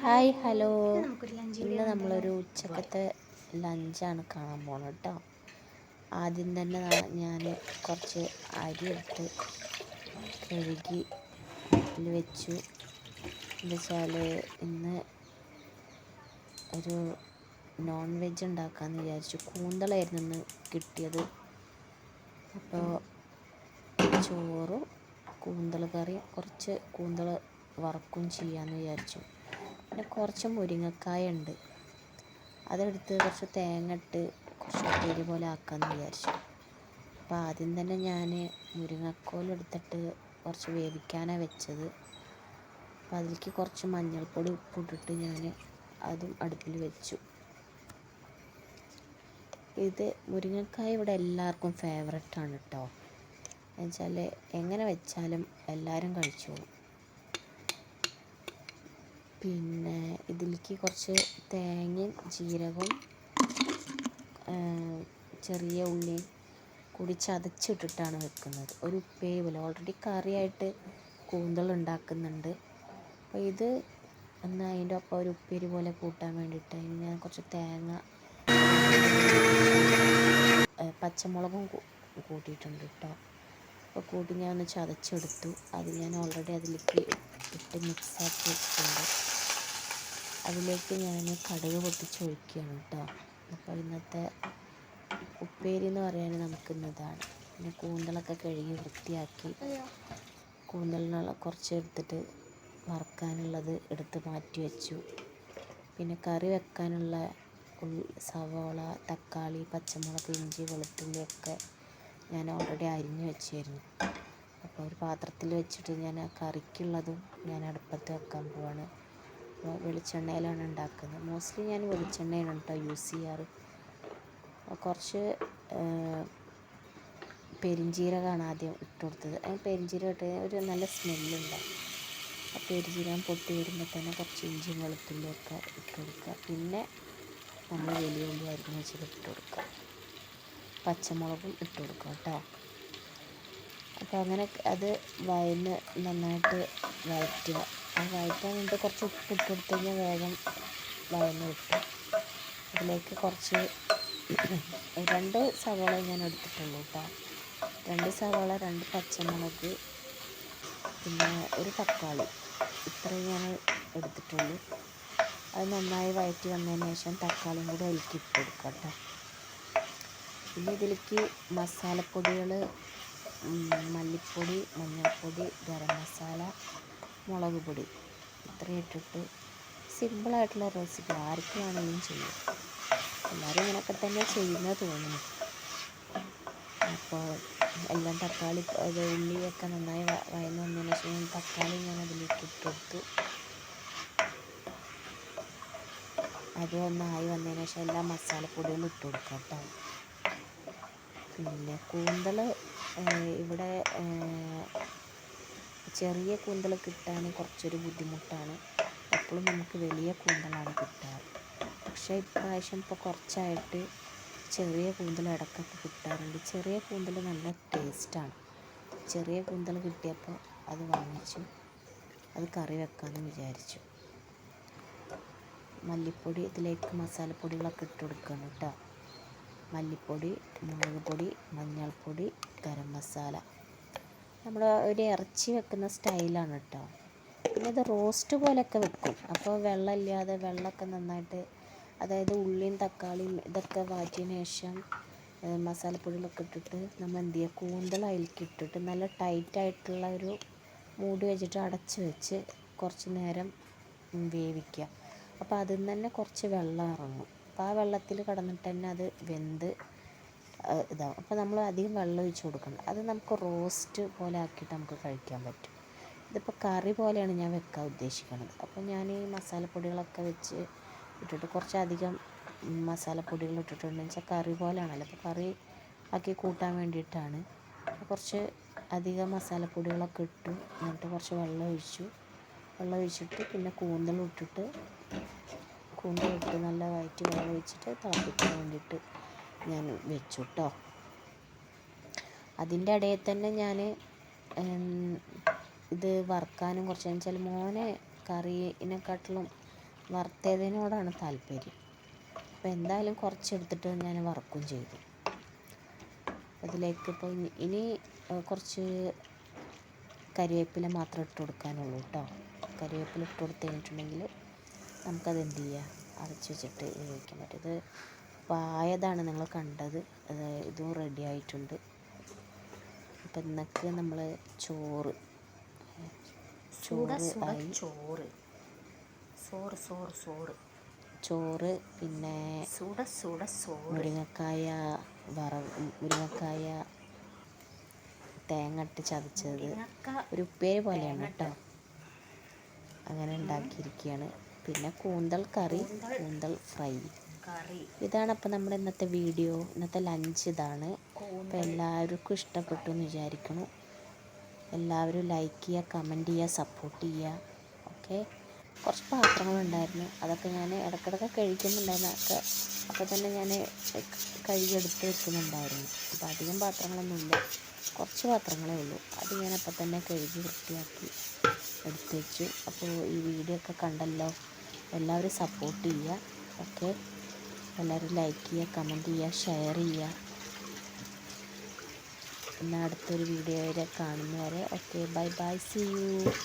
Hi hello. ഇന്ന് നമ്മളൊരു ഉച്ചക്കത്തെ ലഞ്ചാണ് കാണാൻ പോണത് കേട്ടോ. ആദ്യം തന്നെ ഞാൻ കുറച്ച് അരി എടുത്ത് കഴുകി അടുപ്പിൽ വെച്ചു. എന്താ വെച്ചാൽ ഇന്ന് ഒരു നോൺ വെജ് ഉണ്ടാക്കാമെന്ന് വിചാരിച്ചു. കൂന്തളായിരുന്നു ഇന്ന് കിട്ടിയത്. അപ്പോൾ ചോറും കൂന്തൾ കറി, കുറച്ച് കൂന്തൾ വറക്കും ചെയ്യാമെന്ന് വിചാരിച്ചു. പിന്നെ കുറച്ച് മുരിങ്ങക്കായ ഉണ്ട്, അതെടുത്ത് കുറച്ച് തേങ്ങ ഇട്ട് കുറച്ച് ഉപ്പേരി പോലെ ആക്കാമെന്ന് വിചാരിച്ചു. അപ്പോൾ ആദ്യം തന്നെ ഞാൻ മുരിങ്ങക്കോൽ എടുത്തിട്ട് കുറച്ച് വേവിക്കാനാണ് വെച്ചത്. അപ്പോൾ അതിലേക്ക് കുറച്ച് മഞ്ഞൾപ്പൊടി ഉപ്പിട്ടിട്ട് ഞാൻ അതും അടുപ്പിൽ വെച്ചു. ഇത് മുരിങ്ങക്കായ ഇവിടെ എല്ലാവർക്കും ഫേവററ്റാണ് കേട്ടോ. എന്നുവെച്ചാൽ എങ്ങനെ വെച്ചാലും എല്ലാവരും കഴിച്ചോളും. പിന്നെ ഇതിലേക്ക് കുറച്ച് തേങ്ങയും ജീരകവും ചെറിയ ഉള്ളിയും കൂടി ചതച്ചിട്ടിട്ടാണ് വെക്കുന്നത്. ഒരു ഉപ്പേരി പോലെ, ഓൾറെഡി കറിയായിട്ട് കൂന്തൾ ഉണ്ടാക്കുന്നുണ്ട്. അപ്പോൾ ഇത് എന്നാൽ അതിൻ്റെ ഒപ്പം ഒരു ഉപ്പേരി പോലെ കൂട്ടാൻ വേണ്ടിയിട്ട് അതിന് ഞാൻ കുറച്ച് തേങ്ങ, പച്ചമുളകും കൂട്ടിയിട്ടുണ്ട് കേട്ടോ. അപ്പോൾ കൂട്ടി ഞാൻ ഒന്ന് ചതച്ചെടുത്തു. അത് ഞാൻ ഓൾറെഡി അതിലേക്ക് ഇട്ട് മിക്സാക്കി വെച്ചിട്ടുണ്ട്. അതിലേക്ക് ഞാൻ കടുക് പൊട്ടിച്ചൊഴിക്കുകയാണ് കേട്ടോ. അപ്പോൾ ഇന്നത്തെ ഉപ്പേരി എന്ന് പറയാൻ നമുക്കിന്നതാണ്. പിന്നെ കൂന്തളൊക്കെ കഴുകി വൃത്തിയാക്കി കൂന്തളിനുള്ള കുറച്ച് എടുത്തിട്ട് വറുക്കാനുള്ളത് എടുത്ത് മാറ്റി വെച്ചു. പിന്നെ കറി വെക്കാനുള്ള സവോള, തക്കാളി, പച്ചമുളക്, ഇഞ്ചി, വെളുത്തുള്ളിയൊക്കെ ഞാൻ ഓൾറെഡി അരിഞ്ഞ് വെച്ചിരുന്നു. അപ്പോൾ ഒരു പാത്രത്തിൽ വെച്ചിട്ട് ഞാൻ ആ കറിക്കുള്ളതും ഞാൻ അടുപ്പത്ത് വെക്കാൻ പോവാണ്. അപ്പോൾ വെളിച്ചെണ്ണയിലാണ് ഉണ്ടാക്കുന്നത്. മോസ്റ്റ്ലി ഞാൻ വെളിച്ചെണ്ണയാണ് കേട്ടോ യൂസ് ചെയ്യാറ്. കുറച്ച് പെരിഞ്ജീരകമാണ് ആദ്യം ഇട്ട് കൊടുത്തത്. പെരിഞ്ജീരകം ഇട്ട് ഒരു നല്ല സ്മെല്ലുണ്ടാവും. ആ പെരിഞ്ജീരകം പൊട്ടി വരുമ്പോൾ തന്നെ കുറച്ച് ഇഞ്ചിയും വെളുത്തുള്ളിയൊക്കെ ഇട്ട് കൊടുക്കുക. പിന്നെ നമ്മൾ വലിയ ഉള്ളി അരിഞ്ഞ് വെച്ചിട്ട് ഇട്ട് കൊടുക്കുക. പച്ചമുളകും ഇട്ട് കൊടുക്കുക കേട്ടോ. അപ്പോൾ അങ്ങനെ അത് നന്നായിട്ട് വഴറ്റുക. ആ വഴറ്റാൻ വേണ്ടി കുറച്ച് ഉപ്പ് ഇട്ട് കൊടുത്തു കഴിഞ്ഞാൽ വേഗം വഴന്ന് കിട്ടും. അതിലേക്ക് കുറച്ച് 2 സവാള ഞാൻ എടുത്തിട്ടുള്ളൂ കേട്ടോ. 2 സവാള, 2 പച്ചമുളക്, പിന്നെ ഒരു തക്കാളി, ഇത്രയും ഞാൻ എടുത്തിട്ടുള്ളൂ. അത് നന്നായി വഴറ്റി വന്നതിന് ശേഷം തക്കാളിയും കൂടി അതിലേക്ക് ഇട്ട് കൊടുക്കാം കേട്ടോ. പിന്നെ ഇതിലേക്ക് മസാലപ്പൊടികൾ, മല്ലിപ്പൊടി, മഞ്ഞൾപ്പൊടി, ഗരം മസാല, മുളക് പൊടി ഇത്രയും ഇട്ടിട്ട് സിമ്പിളായിട്ടുള്ള റെസിപ്പി ആർക്ക് വേണമെങ്കിലും ചെയ്യും. എല്ലാവരും ഇങ്ങനെയൊക്കെ തന്നെ ചെയ്യുന്നത് തോന്നുന്നു. അപ്പോൾ എല്ലാം തക്കാളി ഉള്ളിയൊക്കെ നന്നായി വഴന്ന് വന്നതിന് ശേഷം തക്കാളി ഞാൻ അതിലേക്ക് ഇട്ടെടുത്തു. അത് ഒന്നായി വന്നതിന് ശേഷം എല്ലാ മസാലപ്പൊടികളും ഇട്ട് കൊടുക്കാം കേട്ടോ. പിന്നെ കൂന്തൾ ഇവിടെ ചെറിയ കൂന്തൾ കിട്ടാൻ കുറച്ചൊരു ബുദ്ധിമുട്ടാണ്. എപ്പോഴും നമുക്ക് വലിയ കൂന്തളാണ് കിട്ടാറ്. പക്ഷേ ഇപ്രാവശ്യം കുറച്ചായിട്ട് ചെറിയ കൂന്തൽ ഇടയ്ക്കൊക്കെ കിട്ടാറുണ്ട്. ചെറിയ കൂന്തൽ നല്ല ടേസ്റ്റാണ്. ചെറിയ കൂന്തൽ കിട്ടിയപ്പോൾ അത് വാങ്ങിച്ചു, അത് കറി വെക്കാമെന്ന് വിചാരിച്ചു. മല്ലിപ്പൊടി, ഇതിലേക്ക് മസാലപ്പൊടികളൊക്കെ ഇട്ട് കൊടുക്കണം കേട്ടോ. മല്ലിപ്പൊടി, മുളക് പൊടി, മഞ്ഞൾപ്പൊടി, ഗരം മസാല. നമ്മൾ ഒരു ഇറച്ചി വെക്കുന്ന സ്റ്റൈലാണ് കേട്ടോ. പിന്നെ ഇത് റോസ്റ്റ് പോലെയൊക്കെ വെക്കും. അപ്പോൾ വെള്ളമില്ലാതെ, വെള്ളമൊക്കെ നന്നായിട്ട്, അതായത് ഉള്ളിയും തക്കാളിയും ഇതൊക്കെ വാറ്റിയതിന് ശേഷം മസാലപ്പൊടികളൊക്കെ ഇട്ടിട്ട് നമ്മൾ എന്ത് ചെയ്യുക, കൂന്തൾ അതിലേക്ക് ഇട്ടിട്ട് നല്ല ടൈറ്റായിട്ടുള്ള ഒരു മൂടി വെച്ചിട്ട് അടച്ച് വെച്ച് കുറച്ച് നേരം വേവിക്കുക. അപ്പോൾ അതിൽ നിന്ന് തന്നെ കുറച്ച് വെള്ളം ഇറങ്ങും. അപ്പോൾ ആ വെള്ളത്തിൽ കിടന്നിട്ട് തന്നെ അത് വെന്ത് ഇതാവും. അപ്പോൾ നമ്മൾ അധികം വെള്ളം ഒഴിച്ച് കൊടുക്കണം. അത് നമുക്ക് റോസ്റ്റ് പോലെ ആക്കിയിട്ട് നമുക്ക് കഴിക്കാൻ പറ്റും. ഇതിപ്പോൾ കറി പോലെയാണ് ഞാൻ വെക്കാൻ ഉദ്ദേശിക്കുന്നത്. അപ്പോൾ ഞാൻ ഈ മസാലപ്പൊടികളൊക്കെ വെച്ച് ഇട്ടിട്ട് കുറച്ചധികം മസാലപ്പൊടികൾ ഇട്ടിട്ടുണ്ടെന്ന് വെച്ചാൽ കറി പോലെയാണല്ലോ. അപ്പോൾ കറി ആക്കി കൂട്ടാൻ വേണ്ടിയിട്ടാണ്. കുറച്ച് അധികം മസാലപ്പൊടികളൊക്കെ ഇട്ടു. എന്നിട്ട് കുറച്ച് വെള്ളം ഒഴിച്ചിട്ട് പിന്നെ കൂന്തലിട്ട് നല്ല വഴറ്റി വെള്ളം ഒഴിച്ചിട്ട് തിളപ്പിക്കാൻ വേണ്ടിയിട്ട് ഞാൻ വെച്ചു കേട്ടോ. അതിൻ്റെ ഇടയിൽ തന്നെ ഞാൻ ഇത് വറുക്കാനും കുറച്ച് വെച്ചാൽ മോനെ കറീനെക്കാട്ടിലും വറുത്തതിനോടാണ് താല്പര്യം. അപ്പോൾ എന്തായാലും കുറച്ചെടുത്തിട്ട് ഞാൻ വറക്കും ചെയ്തു. അതിലേക്ക് ഇപ്പോൾ ഇനി കുറച്ച് കരിവേപ്പില മാത്രം ഇട്ട് കൊടുക്കാനുള്ളൂ കേട്ടോ. കരിവേപ്പില ഇട്ട് കൊടുത്ത് കഴിഞ്ഞിട്ടുണ്ടെങ്കിൽ നമുക്കത് എന്ത് ചെയ്യുക, അടച്ച് വെച്ചിട്ട് ഉപയോഗിക്കാൻ പറ്റും. ഇത് പായതാണ് നിങ്ങൾ കണ്ടത്. ഇതും റെഡി ആയിട്ടുണ്ട്. അപ്പം ഇന്നൊക്കെ നമ്മൾ ചോറ് പിന്നെ മുരിങ്ങക്കായ തേങ്ങ ഇട്ട് ചതച്ചത് ഒരു ഉപ്പേരി പോലെയാണ് കേട്ടോ. അങ്ങനെ ഉണ്ടാക്കിയിരിക്കുകയാണ്. പിന്നെ കൂന്തൽ കറി, കൂന്തൽ ഫ്രൈ. ഇതാണ് അപ്പോൾ നമ്മുടെ ഇന്നത്തെ വീഡിയോ, ഇന്നത്തെ ലഞ്ച് ഇതാണ്. അപ്പോൾ എല്ലാവർക്കും ഇഷ്ടപ്പെട്ടു എന്ന് വിചാരിക്കുന്നു. എല്ലാവരും ലൈക്ക് ചെയ്യുക, കമൻറ്റ് ചെയ്യുക, സപ്പോർട്ട് ചെയ്യുക. ഓക്കെ. കുറച്ച് പാത്രങ്ങളുണ്ടായിരുന്നു, അതൊക്കെ ഞാൻ ഇടയ്ക്കിടയ്ക്ക് കഴിക്കുന്നുണ്ടായിരുന്നു. അപ്പോൾ തന്നെ ഞാൻ കഴുകിയെടുത്ത് വെക്കുന്നുണ്ടായിരുന്നു. അപ്പോൾ അധികം പാത്രങ്ങളൊന്നുമില്ല, കുറച്ച് പാത്രങ്ങളേ ഉള്ളൂ. അത് ഞാൻ അപ്പോൾ തന്നെ കഴുകി വൃത്തിയാക്കി എടുത്ത് വെച്ചു. അപ്പോൾ ഈ വീഡിയോ ഒക്കെ കണ്ടല്ലോ, എല്ലാവരും സപ്പോർട്ട് ചെയ്യുക. ഓക്കെ. എല്ലാവരും ലൈക്ക് ചെയ്യുക, കമൻറ്റ് ചെയ്യുക, ഷെയർ ചെയ്യുക. എന്നാൽ അടുത്തൊരു വീഡിയോയിൽ കാണുന്നവരെ okay, bye bye, see U.